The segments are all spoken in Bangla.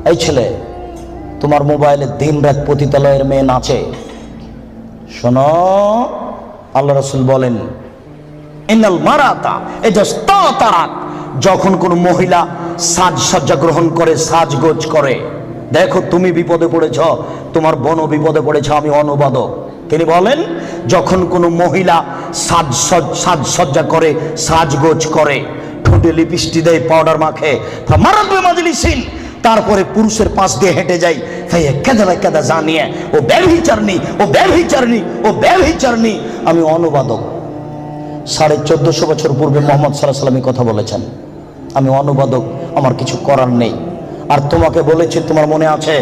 এই ছেলে, তোমার মোবাইলে দিন রাত পতিতালয়ের মেয়ে নাচে, শোনো আল্লাহ রাসূল বলেন ইন্নাল মারাতা ইজাস্তাতারাত, যখন কোন মহিলা সাজসজ্জা গ্রহণ করে, সাজগোজ করে, দেখো তুমি বিপদে পড়েছ, তোমার বোনও বিপদে পড়েছ, আমি অনুবাদক। তিনি বলেন যখন কোনো মহিলা সাজসজ্জা করে, সাজগোজ করে, ঠোঁটে লিপস্টিক দেয়, পাউডার মাখে, তারপরে পুরুষের পাশ দিয়ে হেঁটে যায়, কেদা জানিয়ে ও ব্যভিচারিণী, ও ব্যভিচারিণী, ও ব্যভিচারিণী। আমি অনুবাদক। 1450 বছর পূর্বে মুহাম্মদ সাল্লাল্লাহু আলাইহি ওয়াসাল্লাম কথা বলেছেন, আমি অনুবাদক, আমার কিছু করার নেই। আর তোমাকে বলেছি, তোমার মনে আছে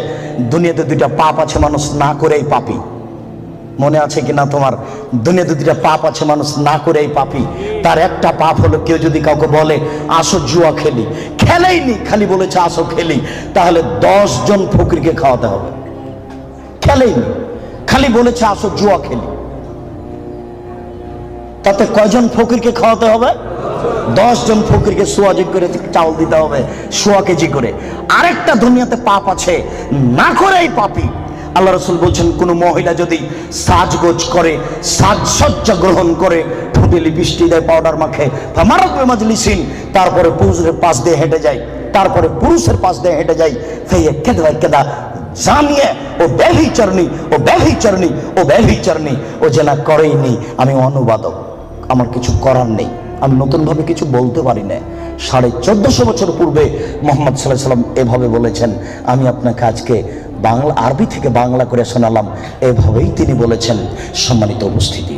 দুনিয়াতে দুইটা পাপ আছে, মানুষ না করেই পাপী। মনে আছে কিনা তোমার? দুনিয়াতে দুইটা পাপ আছে, মানুষ না করেই পাপী। তার একটা পাপ হলো, কেউ যদি কাউকে বলে আসো জুয়া খেলি, খেলেইনি, খালি বলেছে আসো খেলি, তাহলে 10 জন ফকিরকে খাওয়াতে হবে। খেলেইনি, খালি বলেছে আসো জুয়া খেলি, তাতে কয়জন ফকিরকে খাওয়াতে হবে? 10 জন ফকিরকে সোয়াজি করে চাউল দিতে হবে, 100 কেজি করে। আরেকটা দুনিয়াতে পাপ আছে, না করেই পাপী। আল্লাহ রাসূল বলছেন, কোন মহিলা যদি সাজগোজ করে, সাজসজ্জা গ্রহণ করে, ঠোঁটে লিপস্টিক দেয়, পাউডার মাখে, ফামারাত বিমাজলিসিন, তারপরে পুরুষের পাশ দিয়ে হেঁটে যায়, তারপরে পুরুষের পাশ দিয়ে হেঁটে যায়, কেদা জানিয়ে ও ব্যভিচারিণী, ও ব্যভিচারিণী, ও ব্যভিচারিণী, ও জেনা করেইনি। আমি অনুবাদক, আমার কিছু করার নেই, আমি নতুনভাবে কিছু বলতে পারি না। 1450 বছর পূর্বে মুহাম্মদ সাল্লাল্লাহু আলাইহি ওয়াসাল্লাম এভাবে বলেছেন, আমি আপনাকে আজকে বাংলা আরবি থেকে বাংলা করে শোনালাম, এভাবেই তিনি বলেছেন। সম্মানিত উপস্থিতি।